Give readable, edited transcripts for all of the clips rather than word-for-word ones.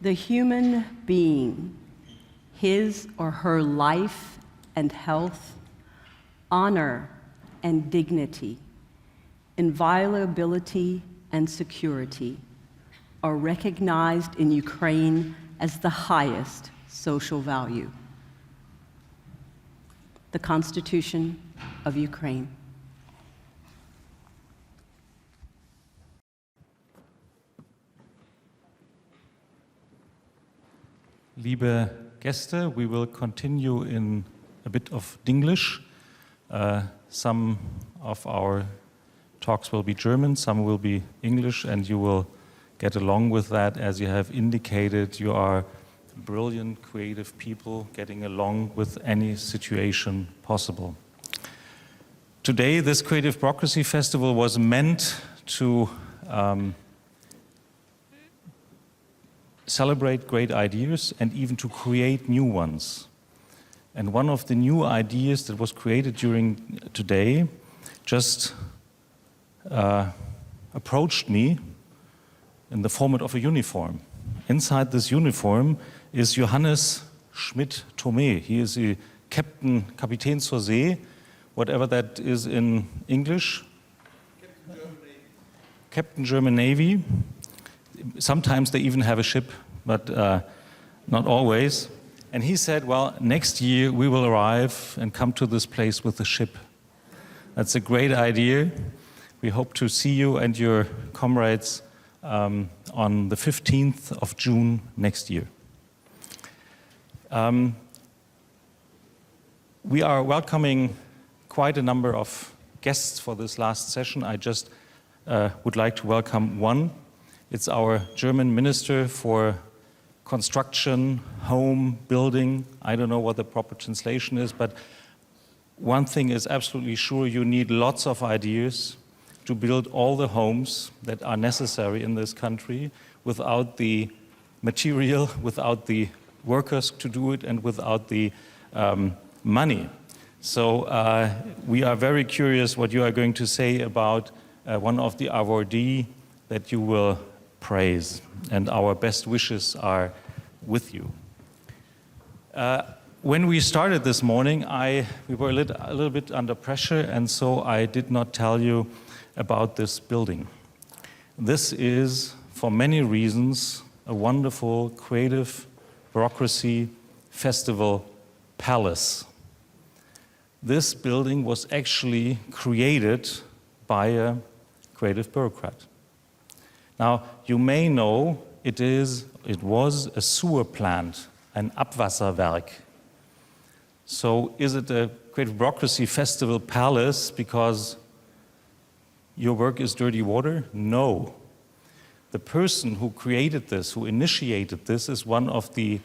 The human being, his or her life and health, honor and dignity, inviolability and security are recognized in Ukraine as the highest social value. The Constitution of Ukraine. Liebe Gäste, we will continue in a bit of English. Some of our talks will be German, some will be English, and you will get along with that. As you have indicated, you are brilliant, creative people getting along with any situation possible. Today, this Creative Bureaucracy Festival was meant to celebrate great ideas and even to create new ones. And one of the new ideas that was created during today just approached me in the format of a uniform. Inside this uniform is Johannes Schmidt-Thomé. He is a Kapitän zur See, whatever that is in English. Captain German Navy. Sometimes they even have a ship, but not always. And he said, well, next year we will arrive and come to this place with the ship. That's a great idea. We hope to see you and your comrades on the 15th of June next year. We are welcoming quite a number of guests for this last session. I just would like to welcome one. It's our German Minister for Construction, Home, Building. I don't know what the proper translation is, but one thing is absolutely sure: you need lots of ideas to build all the homes that are necessary in this country without the material, without the workers to do it, and without the money. So we are very curious what you are going to say about one of the awardees that you will praise, and our best wishes are with you. When we started this morning, we were a little bit under pressure, and so I did not tell you about this building. This is, for many reasons, a wonderful creative bureaucracy festival palace. This building was actually created by a creative bureaucrat. Now, you may know it was a sewer plant, an Abwasserwerk. So is it a Creative Bureaucracy Festival Palace because your work is dirty water? No. The person who created this, who initiated this, is one of the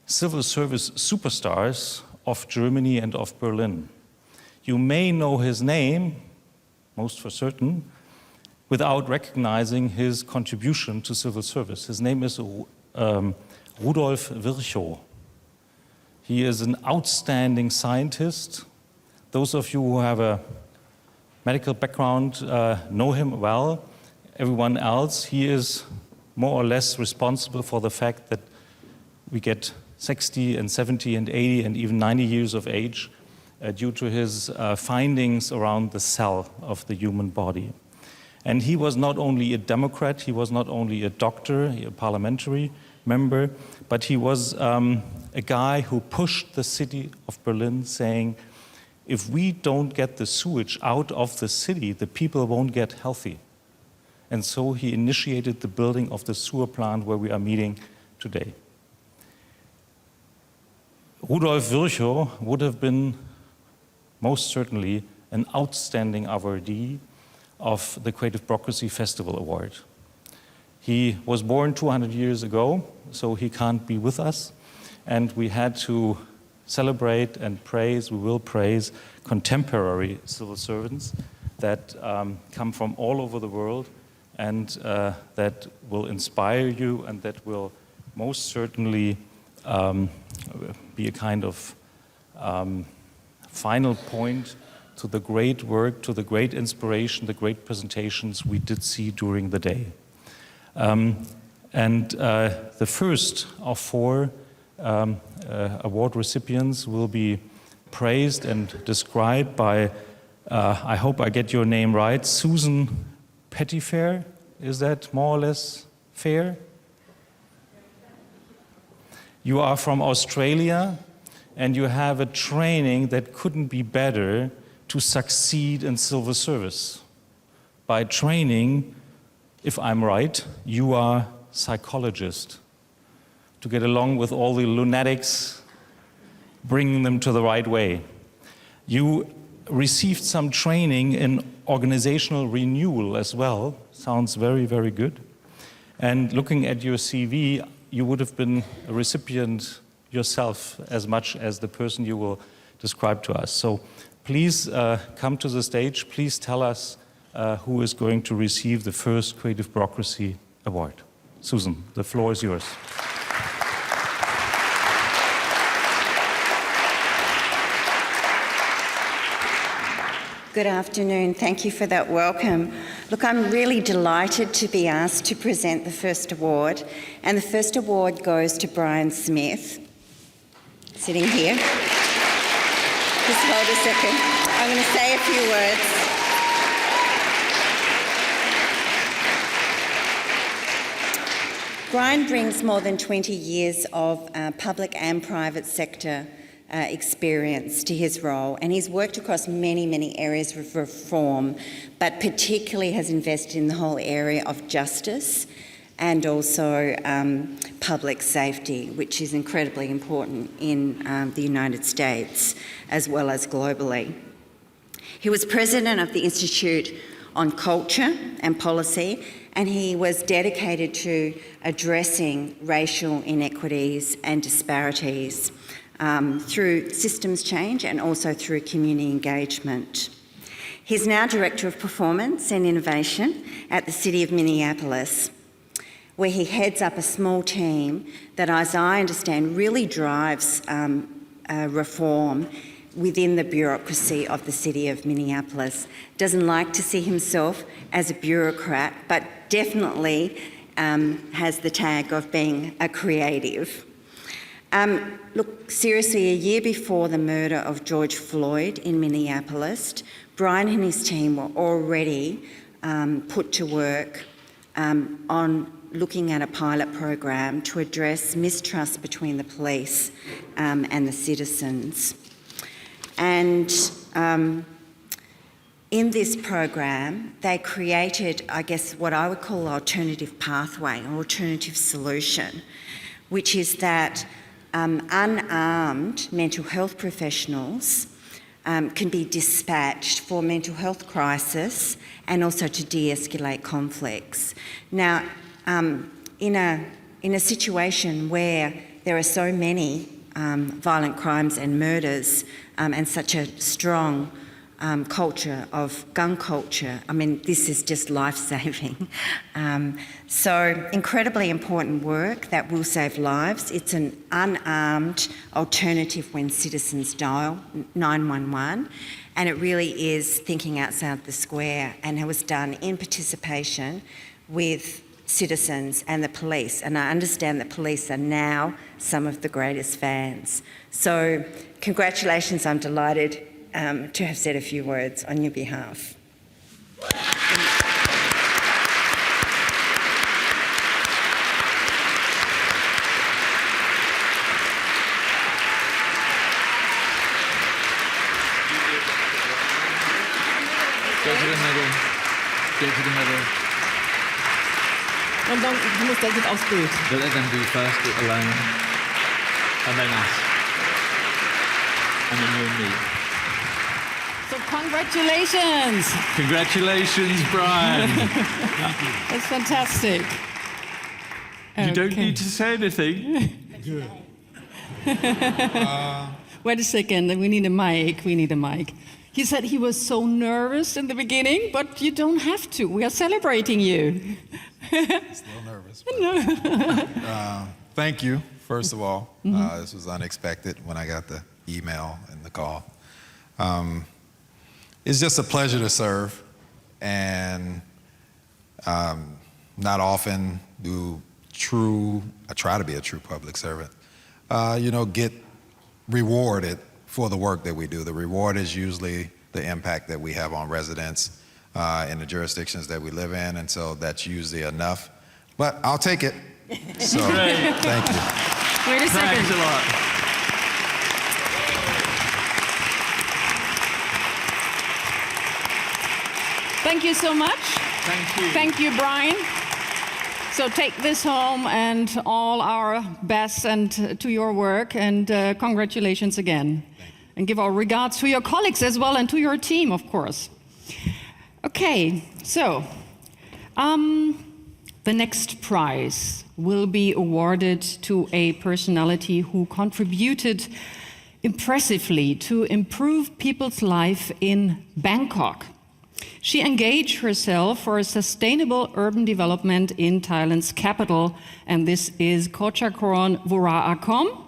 civil service superstars of Germany and of Berlin. You may know his name, most for certain, without recognizing his contribution to civil service. His name is Rudolf Virchow. He is an outstanding scientist. Those of you who have a medical background know him well. Everyone else, he is more or less responsible for the fact that we get 60 and 70 and 80 and even 90 years of age due to his findings around the cell of the human body. And he was not only a Democrat, he was not only a doctor, a parliamentary member, but he was a guy who pushed the city of Berlin, saying, if we don't get the sewage out of the city, the people won't get healthy. And so he initiated the building of the sewer plant where we are meeting today. Rudolf Virchow would have been most certainly an outstanding awardee of the Creative Bureaucracy Festival Award. He was born 200 years ago, so he can't be with us, and we had to celebrate and praise, we will praise contemporary civil servants that come from all over the world and that will inspire you and that will most certainly be a kind of final point to the great work, to the great inspiration, the great presentations we did see during the day. The first of 4 award recipients will be praised and described by, I hope I get your name right, Susan Pettyfair. Is that more or less fair? You are from Australia, and you have a training that couldn't be better to succeed in civil service. By training, if I'm right, you are psychologist, to get along with all the lunatics, bringing them to the right way. You received some training in organizational renewal as well. Sounds very, very good. And looking at your CV, you would have been a recipient yourself as much as the person you will describe to us. So please come to the stage. Please tell us who is going to receive the first Creative Bureaucracy Award. Susan, the floor is yours. Good afternoon. Thank you for that welcome. Look, I'm really delighted to be asked to present the first award. And the first award goes to Brian Smith, sitting here. Just hold a second. I'm going to say a few words. Brian brings more than 20 years of public and private sector experience to his role, and he's worked across many, many areas of reform, but particularly has invested in the whole area of justice and also public safety, which is incredibly important in the United States as well as globally. He was president of the Institute on Culture and Policy, and he was dedicated to addressing racial inequities and disparities through systems change and also through community engagement. He's now Director of Performance and Innovation at the City of Minneapolis, where he heads up a small team that, as I understand, really drives reform within the bureaucracy of the City of Minneapolis. Doesn't like to see himself as a bureaucrat, but definitely has the tag of being a creative. Look, seriously, a year before the murder of George Floyd in Minneapolis, Brian and his team were already put to work on looking at a pilot program to address mistrust between the police and the citizens. And in this program, they created, I guess, what I would call an alternative pathway, an alternative solution, which is that unarmed mental health professionals can be dispatched for mental health crisis and also to de-escalate conflicts. Now, in a situation where there are so many violent crimes and murders and such a strong culture of gun culture, I mean, this is just life-saving. So incredibly important work that will save lives. It's an unarmed alternative when citizens dial 911, and it really is thinking outside the square, and it was done in participation with citizens and the police, and I understand that police are now some of the greatest fans. So congratulations, I'm delighted to have said a few words on your behalf. Und dann muss der jetzt aufs Bild. Let them do first alone, and then us, and then you and me. So congratulations! Congratulations, Brian. That's fantastic. You don't need to say anything. Good. Wait a second, we need a mic, He said he was so nervous in the beginning, but you don't have to. We are celebrating you. Still nervous. But, thank you, first of all. This was unexpected when I got the email and the call. It's just a pleasure to serve, and not often do I try to be a true public servant, get rewarded for the work that we do. The reward is usually the impact that we have on residents in the jurisdictions that we live in, and so that's usually enough. But I'll take it. So, thank you. Wait a second. Thanks a lot. Thank you so much. Thank you. Thank you, Brian. So take this home and all our best and to your work, and congratulations again. And give our regards to your colleagues as well and to your team, of course. Okay, so the next prize will be awarded to a personality who contributed impressively to improve people's life in Bangkok. She engaged herself for sustainable urban development in Thailand's capital, and this is Kochakorn Voraakom.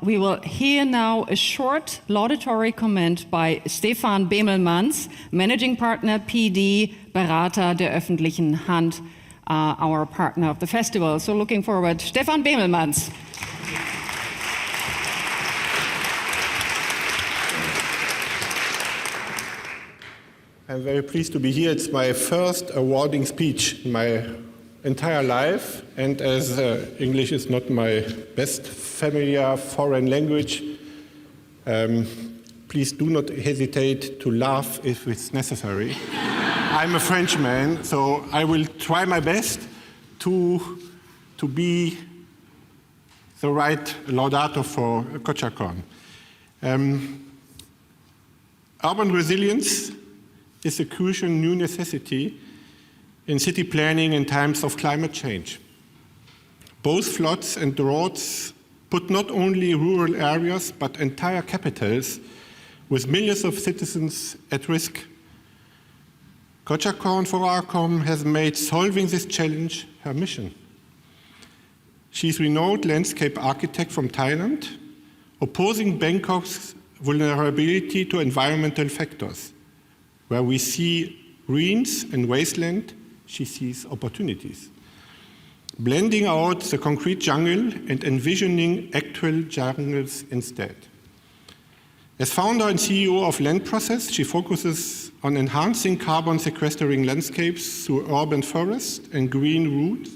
We will hear now a short laudatory comment by Stefan Bemelmans, Managing Partner PD, Berater der öffentlichen Hand, our partner of the festival. So looking forward, Stefan Bemelmans. I'm very pleased to be here. It's my first awarding speech in my entire life, and as English is not my best familiar foreign language, please do not hesitate to laugh if it's necessary. I'm a Frenchman, so I will try my best to be the right laudato for Kochakorn. Urban resilience is a crucial new necessity in city planning in times of climate change. Both floods and droughts put not only rural areas but entire capitals with millions of citizens at risk. Kochakorn Voraakom has made solving this challenge her mission. She's a renowned landscape architect from Thailand, opposing Bangkok's vulnerability to environmental factors. Where we see ruins and wasteland, she sees opportunities. Blending out the concrete jungle and envisioning actual jungles instead. As founder and CEO of Land Process, she focuses on enhancing carbon sequestering landscapes through urban forests and green routes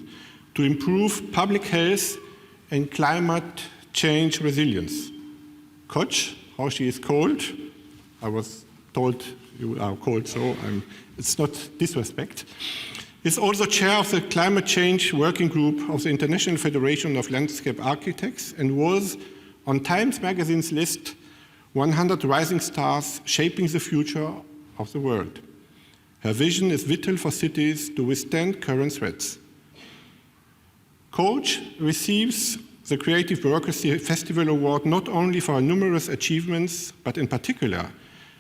to improve public health and climate change resilience. Koch, how she is called, I was told you are called so, it's not disrespect, is also chair of the Climate Change Working Group of the International Federation of Landscape Architects and was on Times Magazine's list 100 Rising Stars Shaping the Future of the World. Her vision is vital for cities to withstand current threats. Coach receives the Creative Bureaucracy Festival Award not only for her numerous achievements, but in particular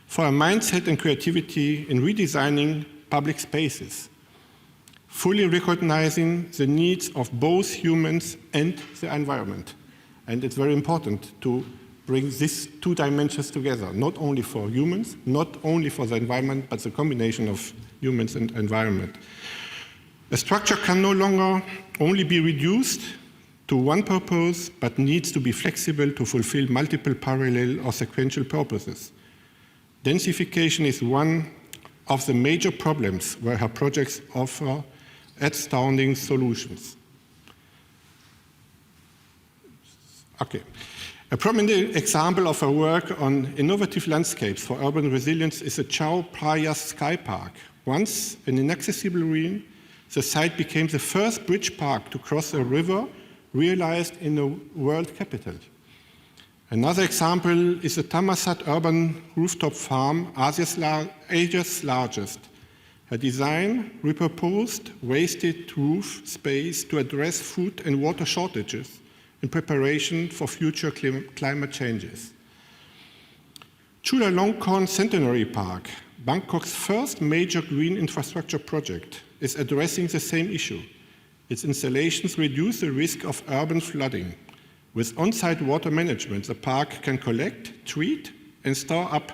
for her mindset and creativity in redesigning public spaces, fully recognizing the needs of both humans and the environment. And it's very important to bring these two dimensions together, not only for humans, not only for the environment, but the combination of humans and environment. A structure can no longer only be reduced to one purpose, but needs to be flexible to fulfill multiple parallel or sequential purposes. Densification is one of the major problems where her projects offer astounding solutions. Okay. A prominent example of her work on innovative landscapes for urban resilience is the Chao Phraya Sky Park. Once an inaccessible ruin, the site became the first bridge park to cross a river realized in the world capital. Another example is the Thammasat urban rooftop farm, Asia's largest. Her design repurposed wasted roof space to address food and water shortages in preparation for future climate changes. Chulalongkorn Centenary Park, Bangkok's first major green infrastructure project, is addressing the same issue. Its installations reduce the risk of urban flooding. With on-site water management, the park can collect, treat, and store up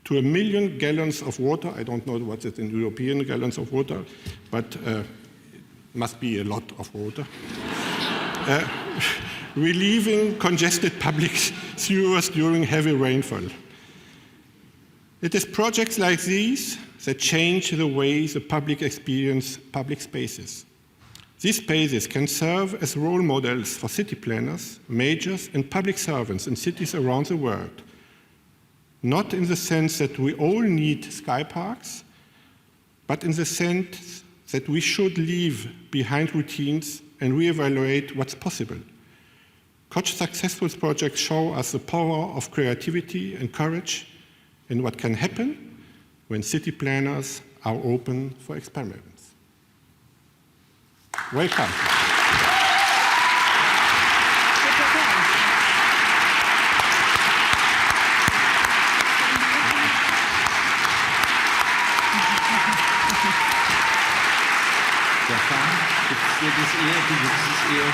to 1 million gallons of water. I don't know what is in European gallons of water, but must be a lot of water. Relieving congested public sewers during heavy rainfall. It is projects like these that change the way the public experience public spaces. These spaces can serve as role models for city planners, majors, and public servants in cities around the world. Not in the sense that we all need sky parks, but in the sense that we should leave behind routines and reevaluate what's possible. Koch's successful projects show us the power of creativity and courage and what can happen when city planners are open for experiments. Welcome. Stefan, gibt's dir das Ehr? Du gibst das Ehr.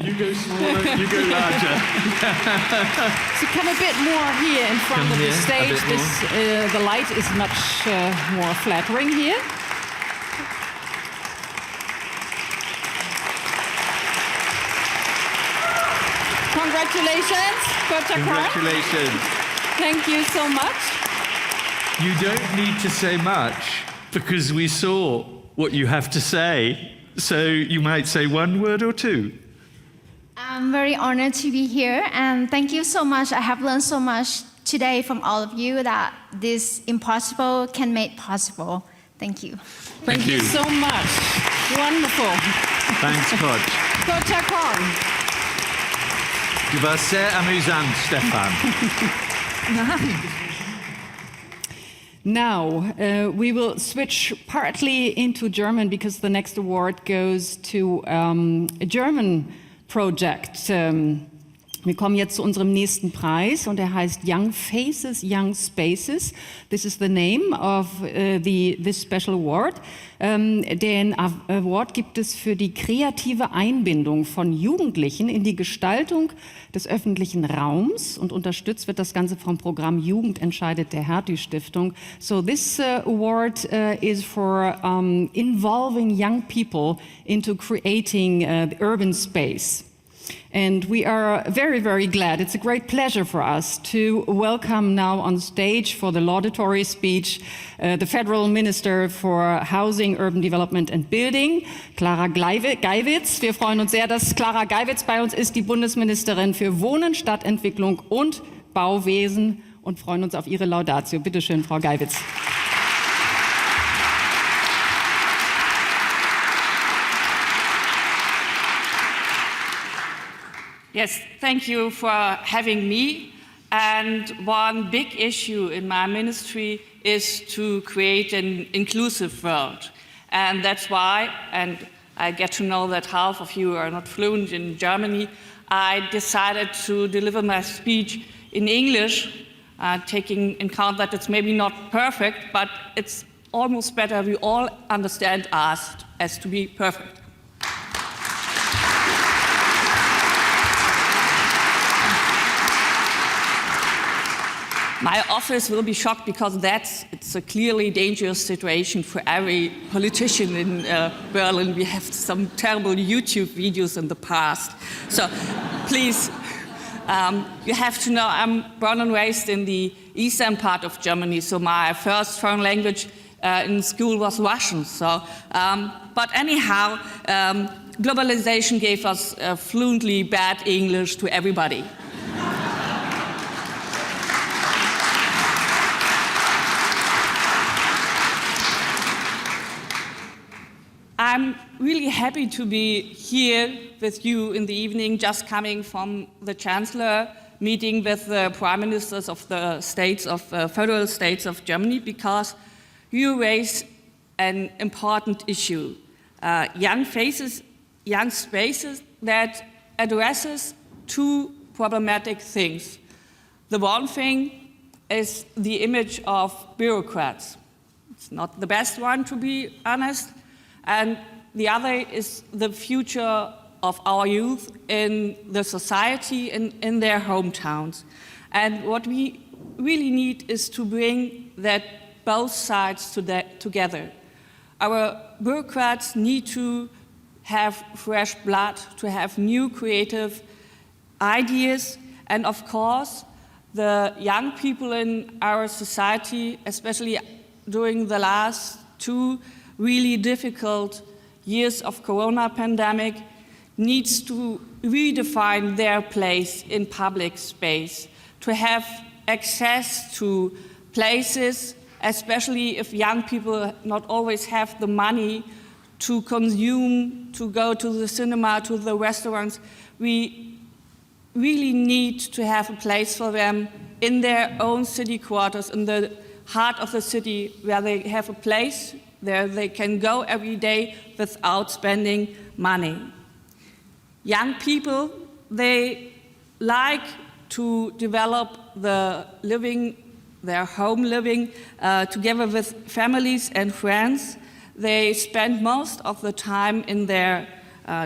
You go smaller, you go larger. So come a bit more here in front Come of the here, a stage. bit The light is much more flattering here. Congratulations, Congratulations. Thank you so much. You don't need to say much because we saw what you have to say. So you might say one word or two. I'm very honored to be here, and thank you so much. I have learned so much today from all of you that this impossible can make possible. Thank you. Thank you so much. Wonderful. Thanks, Koch. Koch. Du warst sehr amüsant, Stefan. Now, we will switch partly into German because the next award goes to a German project. Wir kommen jetzt zu unserem nächsten Preis und er heißt Young Faces, Young Spaces. This is the name of this special award. Den Award gibt es für die kreative Einbindung von Jugendlichen in die Gestaltung des öffentlichen Raums und unterstützt wird das Ganze vom Programm Jugend entscheidet der Hertie-Stiftung. So this award is for involving young people into creating the urban space. And we are very, very glad. It's a great pleasure for us to welcome now on stage for the laudatory speech the Federal Minister for Housing, Urban Development and Building, Clara Geiwitz. Wir freuen uns sehr, dass Clara Geiwitz bei uns ist, die Bundesministerin für Wohnen, Stadtentwicklung und Bauwesen und freuen uns auf Ihre Laudatio. Bitte schön, Frau Geiwitz. Yes, thank you for having me. And one big issue in my ministry is to create an inclusive world. And that's why, and I get to know that half of you are not fluent in Germany, I decided to deliver my speech in English, taking in account that it's maybe not perfect, but it's almost better we all understand us as to be perfect. My office will be shocked because it's a clearly dangerous situation for every politician in Berlin. We have some terrible YouTube videos in the past. So please, you have to know I'm born and raised in the eastern part of Germany, so my first foreign language in school was Russian. So, but anyhow, globalization gave us fluently bad English to everybody. I'm really happy to be here with you in the evening, just coming from the Chancellor meeting with the Prime Ministers of the federal states of Germany, because you raise an important issue. Young faces, young spaces that addresses two problematic things. The one thing is the image of bureaucrats. It's not the best one, to be honest. and the other is the future of our youth in the society and in their hometowns. And what we really need is to bring that both sides together. Our bureaucrats need to have fresh blood, to have new creative ideas, and of course, the young people in our society, especially during the last 2 really difficult years of Corona pandemic, needs to redefine their place in public space, to have access to places, especially if young people not always have the money to consume, to go to the cinema, to the restaurants. We really need to have a place for them in their own city quarters, in the heart of the city, where they have a place where they can go every day without spending money. Young people, they like to develop their home living together with families and friends. They spend most of the time in their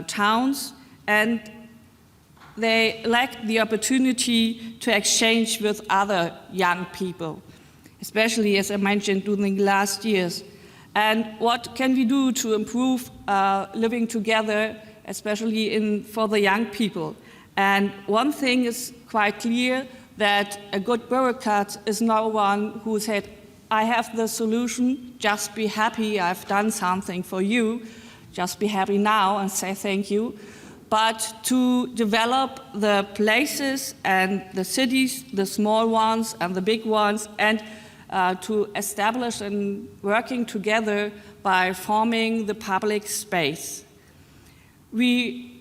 towns, and they lack the opportunity to exchange with other young people, especially, as I mentioned, during the last years. And what can we do to improve living together, especially for the young people? And one thing is quite clear, that a good bureaucrat is no one who said, I have the solution, just be happy, I've done something for you, just be happy now and say thank you. But to develop the places and the cities, the small ones and the big ones, and to establish and working together by forming the public space. We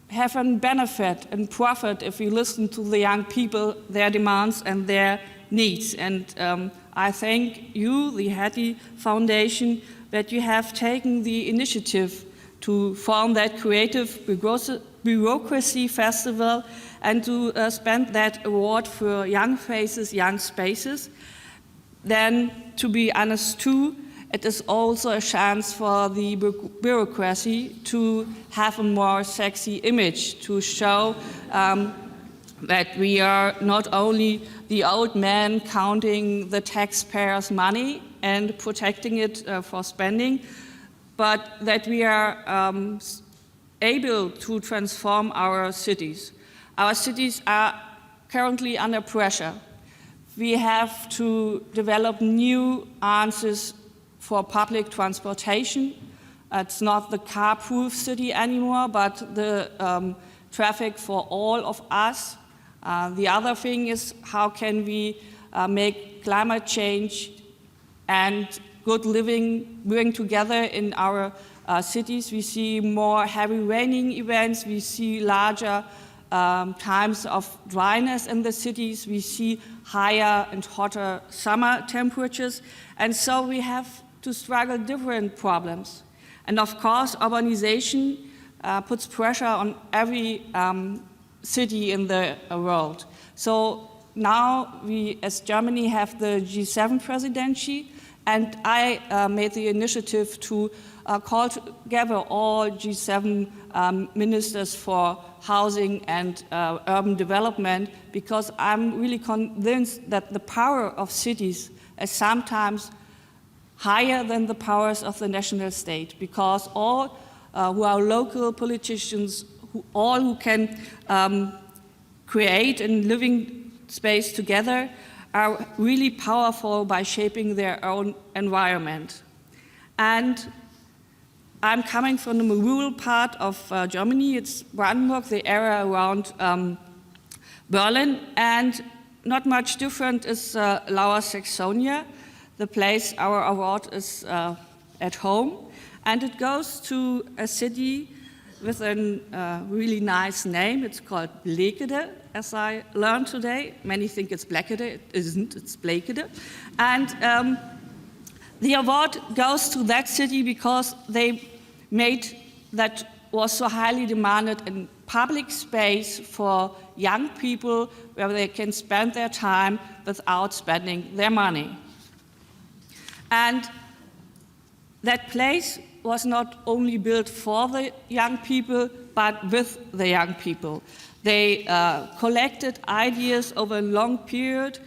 have a benefit and profit if we listen to the young people, their demands and their needs. And I thank you, the Hertie Foundation, that you have taken the initiative to form that Creative Bureaucracy Festival and to spend that award for Young Faces, Young Spaces. Then, to be honest too, it is also a chance for the bureaucracy to have a more sexy image, to show that we are not only the old man counting the taxpayers' money and protecting it for spending, but that we are able to transform our cities. Our cities are currently under pressure. We have to develop new answers for public transportation. It's not the car-proof city anymore, but the traffic for all of us. The other thing is, how can we make climate change and good living bring together in our cities? We see more heavy raining events, we see larger times of dryness in the cities, we see higher and hotter summer temperatures, and so we have to struggle different problems. And of course, urbanization puts pressure on every city in the world. So now we, as Germany, have the G7 presidency, and I made the initiative to call together all G7 ministers for housing and urban development, because I'm really convinced that the power of cities is sometimes higher than the powers of the national state, because all who are local politicians, all who can create a living space together, are really powerful by shaping their own environment. And I'm coming from the rural part of Germany. It's Brandenburg, the area around Berlin, and not much different is Lower Saxonia, the place our award is at home. And it goes to a city with a really nice name. It's called Blekede, as I learned today. Many think it's Blekede. It isn't, it's Blekede. And the award goes to that city because they made that was so highly demanded in public space for young people, where they can spend their time without spending their money. And that place was not only built for the young people, but with the young people. They collected ideas over a long period,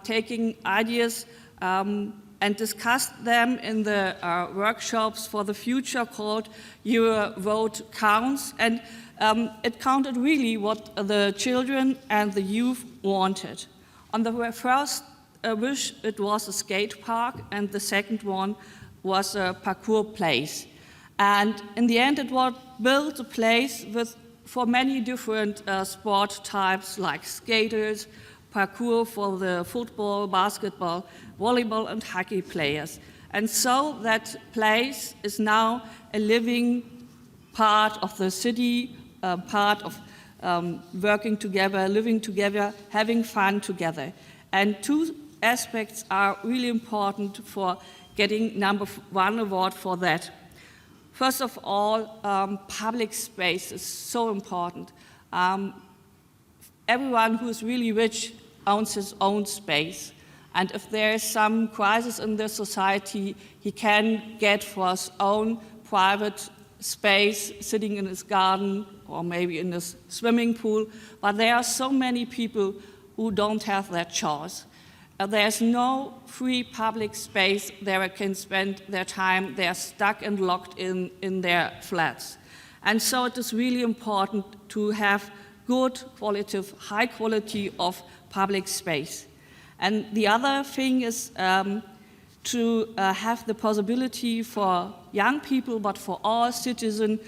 taking ideas and discussed them in the workshops for the future called Your Vote Counts. And it counted really what the children and the youth wanted. On the first wish, it was a skate park, and the second one was a parkour place. And in the end, it was built a place for many different sport types like skaters, parkour for the football, basketball, volleyball, and hockey players. And so that place is now a living part of the city, part of working together, living together, having fun together. And two aspects are really important for getting #1 award for that. First of all, public space is so important. Everyone who is really rich owns his own space. And if there is some crisis in the society, he can get for his own private space, sitting in his garden or maybe in his swimming pool. But there are so many people who don't have that choice. There's no free public space there they can spend their time. They're stuck and locked in their flats. And so it is really important to have good qualitative, high quality of public space. And the other thing is to have the possibility for young people, but for all citizens,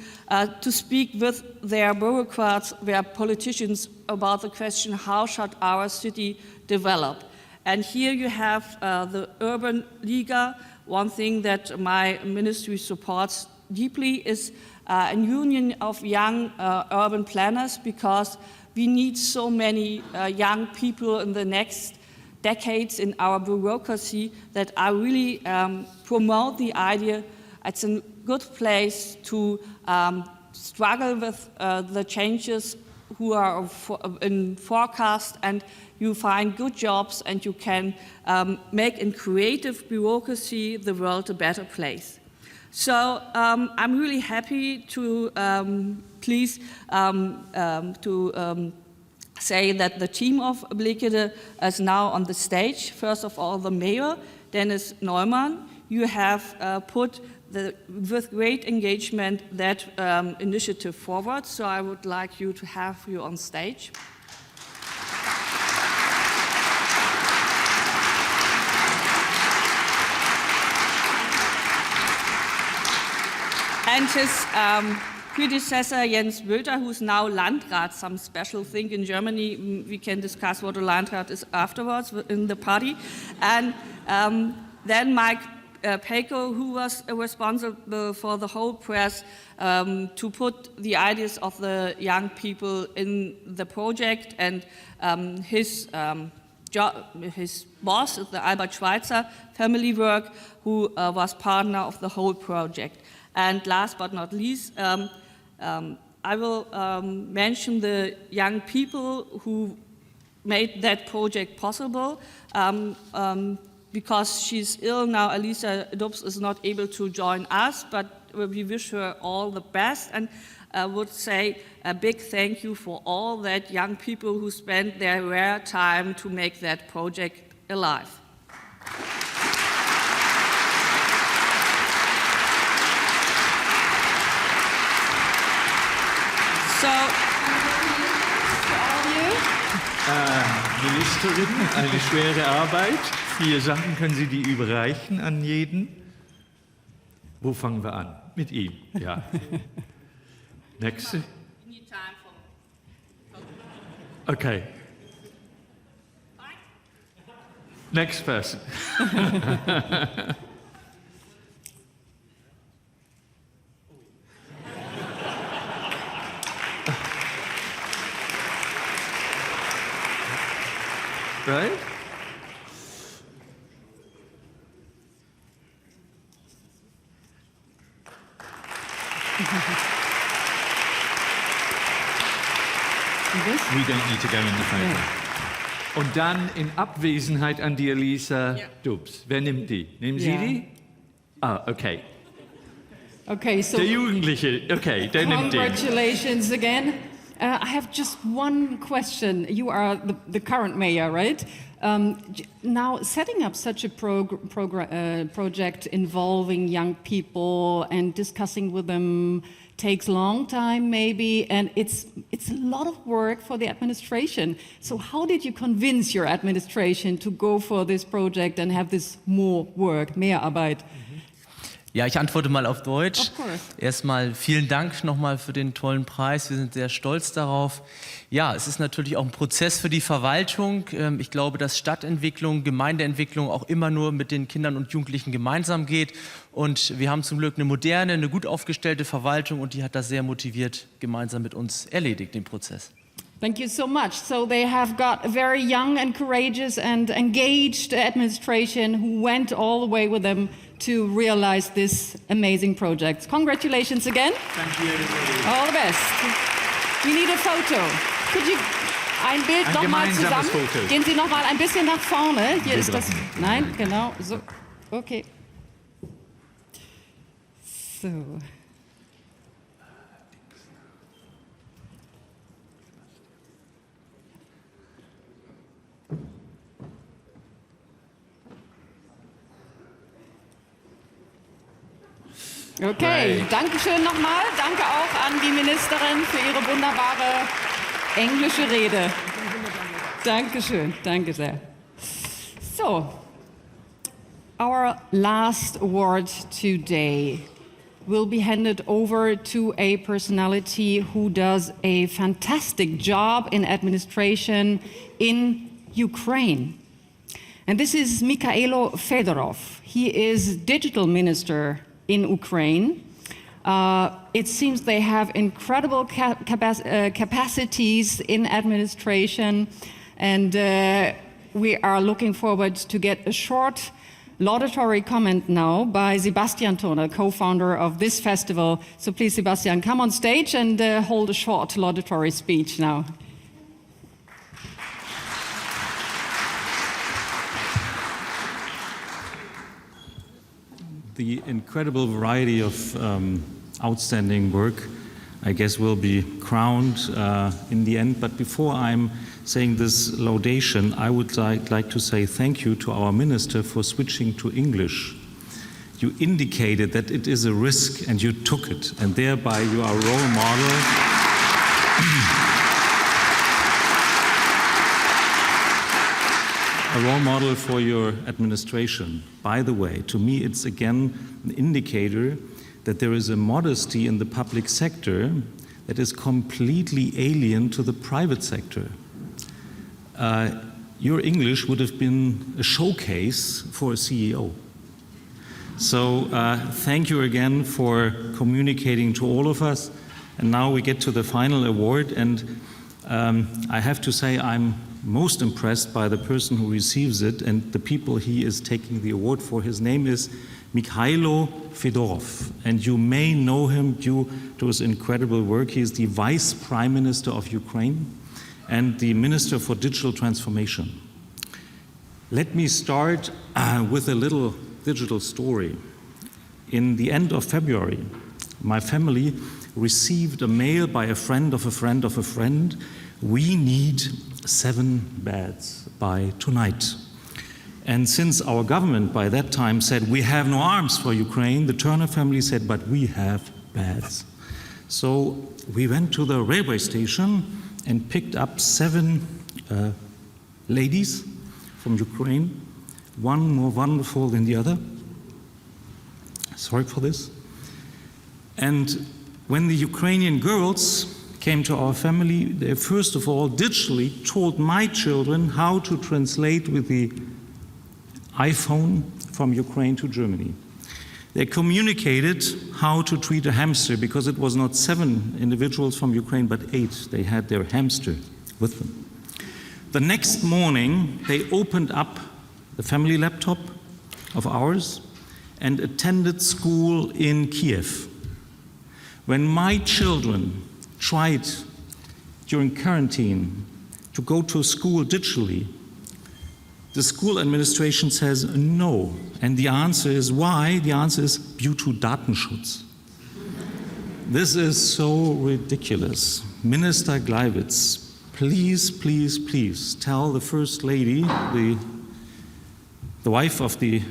to speak with their bureaucrats, their politicians about the question, how should our city develop? And here you have the Urban Liga. One thing that my ministry supports deeply is a union of young urban planners, because we need so many young people in the next decades in our bureaucracy that I really promote the idea. It's a good place to struggle with the changes who are in forecast, and you find good jobs, and you can make in creative bureaucracy the world a better place. So I'm really happy to say that the team of Blickede is now on the stage. First of all, the mayor, Dennis Neumann. You have put with great engagement that initiative forward, so I would like you to have you on stage. And his predecessor, Jens Böter, who's now Landrat, some special thing in Germany. We can discuss what a Landrat is afterwards in the party. And then Mike Peko, who was responsible for the whole press to put the ideas of the young people in the project, and his boss is the Albert Schweitzer Family Work, who was partner of the whole project. And last but not least, I will mention the young people who made that project possible. Because she's ill now, Elisa Dubs is not able to join us, but we wish her all the best, and would say a big thank you for all that young people who spent their rare time to make that project alive. So, Ministerin, eine schwere Arbeit. 4 Sachen, können Sie die überreichen an jeden? Wo fangen wir an? Mit ihm, ja. Next. Okay. Next person. Right? We don't need to go in the photo. Yeah. Und dann in Abwesenheit an die Elisa Dubs. Wer nimmt die? Nehmen Sie die? Ah, okay. Okay, so Der Jugendliche, okay, der nimmt den. congratulations again. I have just one question. You are the current mayor, right? Now, setting up such a project involving young people and discussing with them takes a long time, maybe, and it's a lot of work for the administration. So how did you convince your administration to go for this project and have this more work, mehr Arbeit? Ja, ich antworte mal auf Deutsch. Of course. Erstmal vielen Dank nochmal für den tollen Preis. Wir sind sehr stolz darauf. Ja, es ist natürlich auch ein Prozess für die Verwaltung. Ich glaube, dass Stadtentwicklung, Gemeindeentwicklung auch immer nur mit den Kindern und Jugendlichen gemeinsam geht. Und wir haben zum Glück eine moderne, eine gut aufgestellte Verwaltung und die hat das sehr motiviert gemeinsam mit uns erledigt, den Prozess. Thank you so much. So they have got a very young and courageous and engaged administration who went all the way with them to realize this amazing project. Congratulations again. Thank you, everybody. All the best. We need a photo. Could you ein Bild Ein nochmal gemeinsames zusammen? Foto. Gehen Sie noch mal ein bisschen nach vorne. Hier ist das. Nein, genau. So. Okay. So. Okay, danke schön nochmal. Danke auch an die Ministerin für ihre wunderbare englische Rede. Dankeschön, danke sehr. So, our last award today will be handed over to a personality who does a fantastic job in administration in Ukraine. And this is Mikhailo Fedorov. He is digital minister in Ukraine. It seems they have incredible capacities in administration, and we are looking forward to get a short laudatory comment now by Sebastian Toner, co-founder of this festival. So please, Sebastian, come on stage and hold a short laudatory speech now. The incredible variety of outstanding work, I guess, will be crowned in the end. But before I'm saying this laudation, I would like to say thank you to our minister for switching to English. You indicated that it is a risk and you took it, and thereby you are a role model. A role model for your administration. By the way, to me it's again an indicator that there is a modesty in the public sector that is completely alien to the private sector. Your English would have been a showcase for a CEO. So thank you again for communicating to all of us. And now we get to the final award, and I have to say I'm most impressed by the person who receives it and the people he is taking the award for. His name is Mikhailo Fedorov, and you may know him due to his incredible work. He is the Vice Prime Minister of Ukraine and the Minister for Digital Transformation. Let me start with a little digital story. In the end of February, my family received a mail by a friend of a friend of a friend. We need 7 beds by tonight. And since our government by that time said we have no arms for Ukraine, the Turner family said, but we have beds. So we went to the railway station and picked up 7 ladies from Ukraine, one more wonderful than the other. Sorry for this. And when the Ukrainian girls came to our family, they first of all digitally taught my children how to translate with the iPhone from Ukraine to Germany. They communicated how to treat a hamster, because it was not 7 individuals from Ukraine, but 8. They had their hamster with them. The next morning, they opened up the family laptop of ours and attended school in Kiev. When my children tried during quarantine to go to school digitally, the school administration says no. And the answer is why? The answer is due to Datenschutz. This is so ridiculous. Minister Gleiwitz, please, please, please tell the First Lady, the wife of the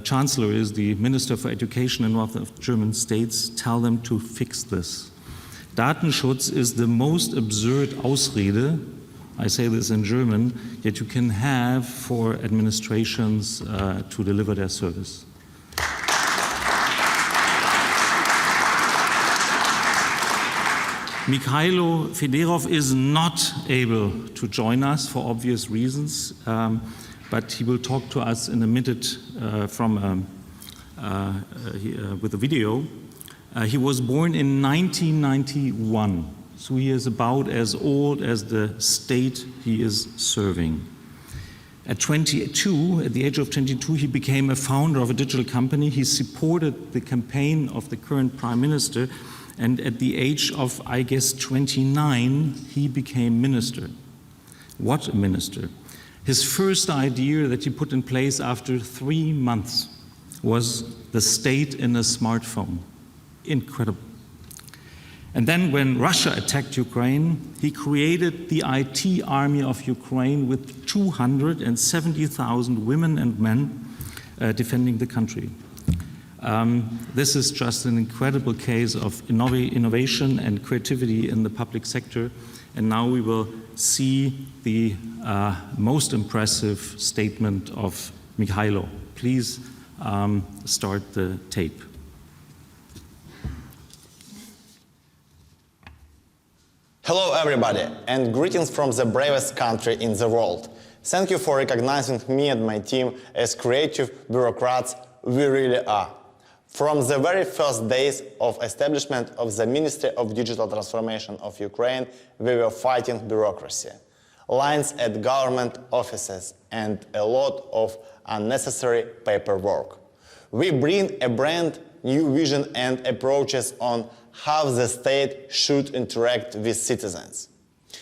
Chancellor is the Minister for Education in one of the German states, tell them to fix this. Datenschutz is the most absurd Ausrede, I say this in German, that you can have for administrations to deliver their service. Mikhailo Fedorov is not able to join us for obvious reasons, but he will talk to us in a minute with a video. He was born in 1991, so he is about as old as the state he is serving. At 22, at the age of 22, he became a founder of a digital company. He supported the campaign of the current prime minister, and at the age of, I guess, 29, he became minister. What a minister. His first idea that he put in place after 3 months was the state in a smartphone. Incredible. And then when Russia attacked Ukraine, he created the IT army of Ukraine with 270,000 women and men defending the country. This is just an incredible case of innovation and creativity in the public sector. And now we will see the most impressive statement of Mikhailo. Please start the tape. Hello everybody, and greetings from the bravest country in the world. Thank you for recognizing me and my team as creative bureaucrats we really are. From the very first days of establishment of the Ministry of Digital Transformation of Ukraine, we were fighting bureaucracy, lines at government offices, and a lot of unnecessary paperwork. We bring a brand new vision and approaches on how the state should interact with citizens.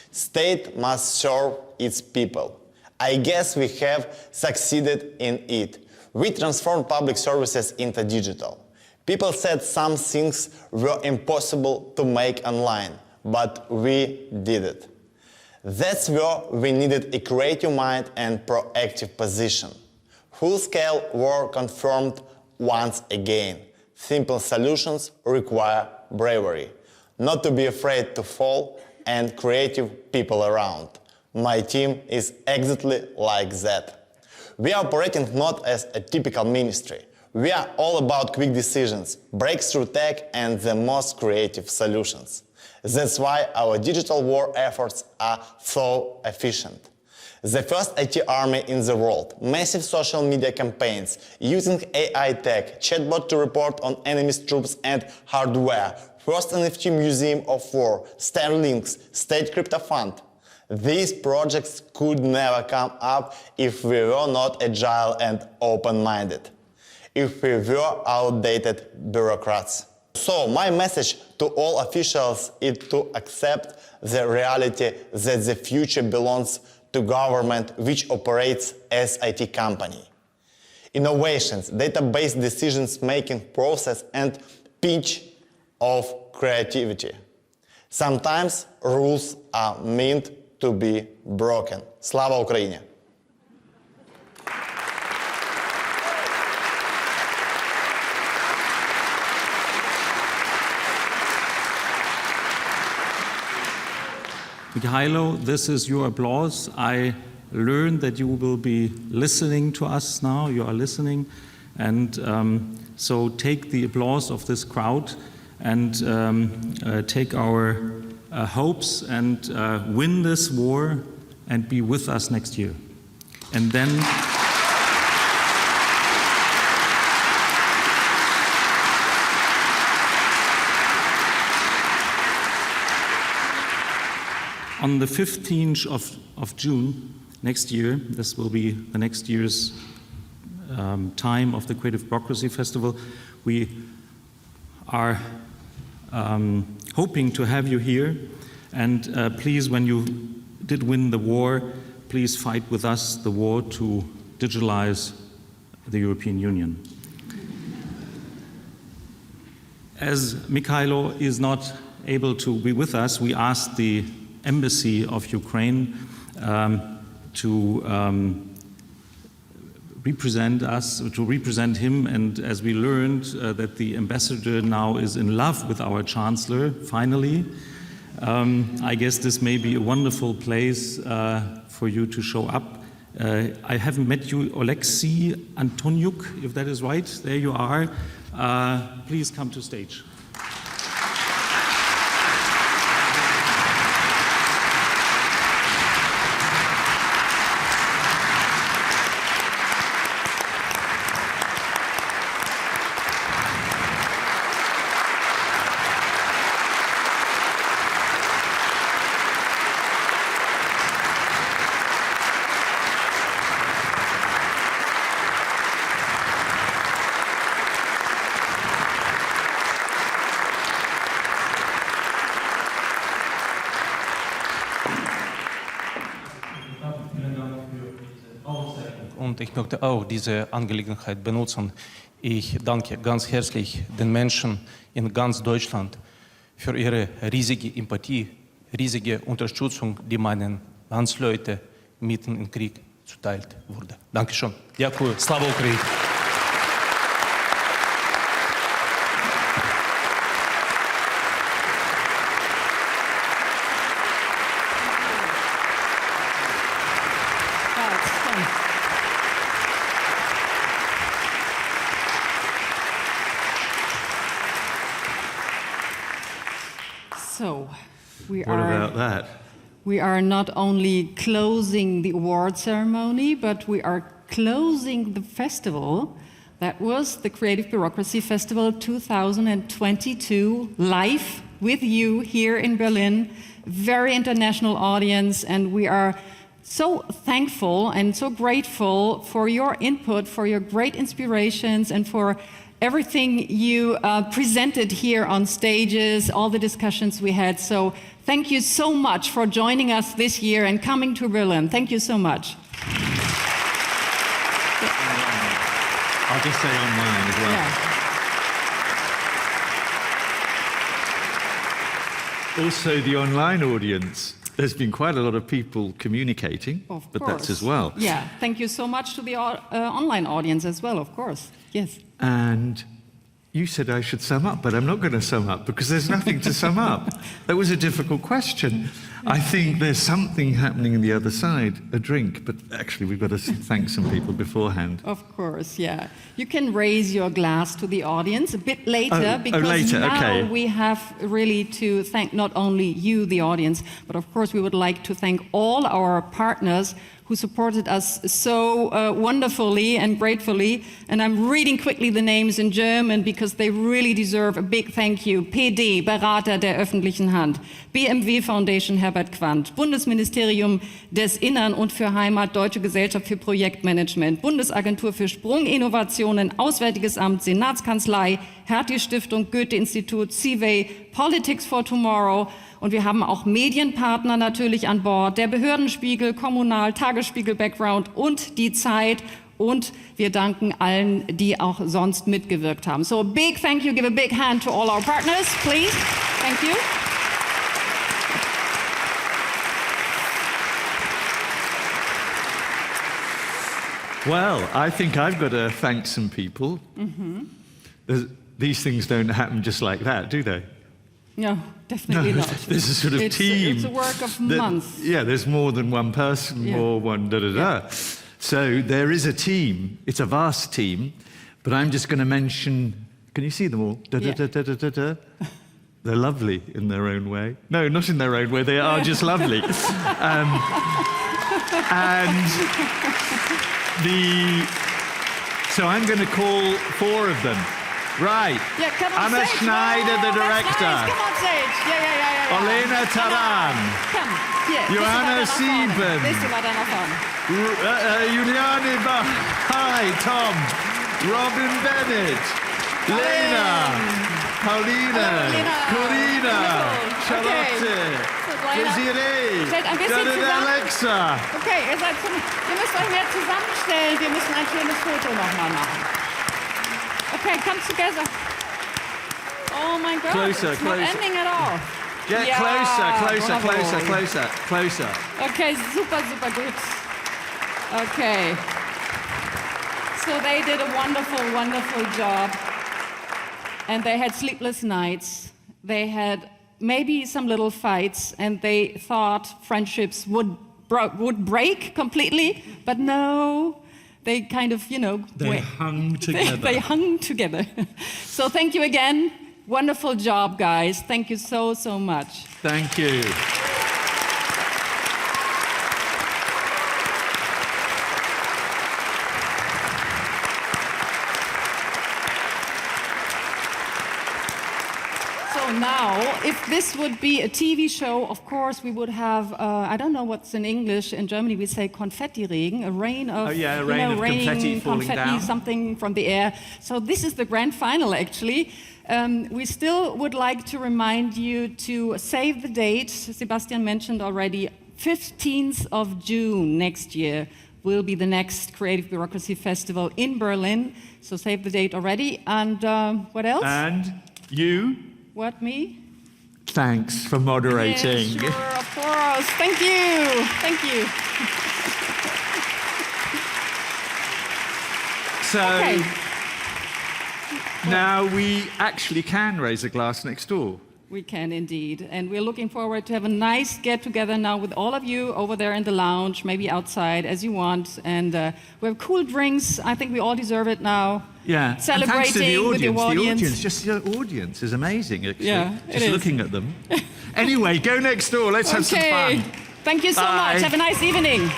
State must serve its people. I guess we have succeeded in it. We transformed public services into digital. People said some things were impossible to make online, but we did it. That's where we needed a creative mind and proactive position. Full-scale work confirmed once again. Simple solutions require bravery, not to be afraid to fall, and creative people around. My team is exactly like that. We are operating not as a typical ministry. We are all about quick decisions, breakthrough tech, and the most creative solutions. That's why our digital war efforts are so efficient. The first IT army in the world, massive social media campaigns, using AI tech, chatbot to report on enemy's troops and hardware, first NFT museum of war, Starlinks, state crypto fund. These projects could never come up if we were not agile and open-minded, if we were outdated bureaucrats. So my message to all officials is to accept the reality that the future belongs to government, which operates as IT company. Innovations, database decisions-making process, and pinch of creativity. Sometimes rules are meant to be broken. Slava Ukraini! Mikhailo, this is your applause. I learned that you will be listening to us now. You are listening. And so take the applause of this crowd and take our hopes and win this war and be with us next year. And then on the 15th of June next year, this will be the next year's time of the Creative Bureaucracy Festival, we are hoping to have you here. And please, when you did win the war, please fight with us the war to digitalize the European Union. as Mikhailo is not able to be with us, we asked the Embassy of Ukraine to represent us, to represent him, and as we learned that the ambassador now is in love with our chancellor, finally, I guess this may be a wonderful place for you to show up. I haven't met you, Oleksiy Antoniuk, if that is right. There you are. Please come to stage. Und ich möchte auch diese Angelegenheit benutzen. Ich danke ganz herzlich den Menschen in ganz Deutschland für ihre riesige Empathie, riesige Unterstützung, die meinen Landsleuten mitten im Krieg zuteil wurde. Dankeschön. Дякую. Слава Україні! So, What about that? We are not only closing the award ceremony, but we are closing the festival. That was the Creative Bureaucracy Festival 2022, live with you here in Berlin. Very international audience, and we are so thankful and so grateful for your input, for your great inspirations, and for everything you presented here on stages, all the discussions we had. So thank you so much for joining us this year and coming to Berlin. Thank you so much. I'll just say online as well. Yeah. Also, the online audience. There's been quite a lot of people communicating, Of but course. that's as well. Yeah, thank you so much to the online audience as well, of course. Yes. And you said I should sum up, but I'm not going to sum up because there's nothing to sum up. That was a difficult question. I think there's something happening on the other side, a drink, but actually we've got to thank some people beforehand. Of course, yeah. You can raise your glass to the audience a bit later because later, now okay. we have really to thank not only you, the audience, but of course we would like to thank all our partners who supported us so wonderfully and gratefully. And I'm reading quickly the names in German because they really deserve a big thank you. PD, Berater der öffentlichen Hand, BMW Foundation Herbert Quandt, Bundesministerium des Innern und für Heimat, Deutsche Gesellschaft für Projektmanagement, Bundesagentur für Sprunginnovationen, Auswärtiges Amt, Senatskanzlei, Hertie-Stiftung, Goethe-Institut, CIVE, Politics for Tomorrow. Und wir haben auch Medienpartner natürlich an Bord, der Behördenspiegel, Kommunal, Tagesspiegel Background und die Zeit. Und wir danken allen, die auch sonst mitgewirkt haben. So a big thank you, give a big hand to all our partners, please. Thank you. Well, I think I've got to thank some people. These things don't happen just like that, do they? No, definitely not. There's a sort of team. It's a work of that- months. Yeah, there's more than one person Yeah. or one da-da-da. So there is a team. It's a vast team. But I'm just going to mention, can you see them all? Da-da-da-da-da-da-da. They're lovely in their own way. No, not in their own way. They are just lovely. So I'm going to call four of them. Right. Yeah, come on Anna stage. Schneider, the Wow, director. That's nice. Come on stage. Yeah. Olena Taran. Come. Hier. Johanna Sieben. Bisschen weiter nach vorne. Juliane Bach. Hi, Tom. Robin Bennett. Lena. Paulina. Corina. Charlotte. Desiree. Stellt ein bisschen zusammen. Alexa. Okay, ihr müsst euch mehr zusammenstellen. Wir müssen ein schönes Foto nochmal machen. Okay, come together. Oh my God. Closer, it's closer. not ending at all. Get Yeah, closer, bravo. closer, closer, closer. Okay, super, super good. Okay. So they did a wonderful, wonderful job. And they had sleepless nights. They had maybe some little fights, and they thought friendships would break completely, but no, they kind of, They hung together. They hung together. So thank you again. Wonderful job, guys. Thank you so, so much. Thank you. So now, if this would be a TV show, of course, we would have, I don't know what's in English. In Germany, we say Konfettiregen, a rain of, a rain of confetti falling down. Something from the air. So this is the grand final, actually. We still would like to remind you to save the date. Sebastian mentioned already, 15th of June next year will be the next Creative Bureaucracy Festival in Berlin. So save the date already. And what else? And you? What, me? Thanks for moderating. Yeah, sure, of course. Thank you. Thank you. So Okay. now we actually can raise a glass next door. We can indeed. And we're looking forward to have a nice get-together now with all of you over there in the lounge, maybe outside, as you want. And we have cool drinks. I think we all deserve it now. Yeah. Celebrating and thanks to the with audience. your audience. Just the audience is amazing, actually. Yeah, it just is. looking at them. Anyway, go next door. Let's have some Okay. fun. Thank you so Bye. much. Have a nice evening.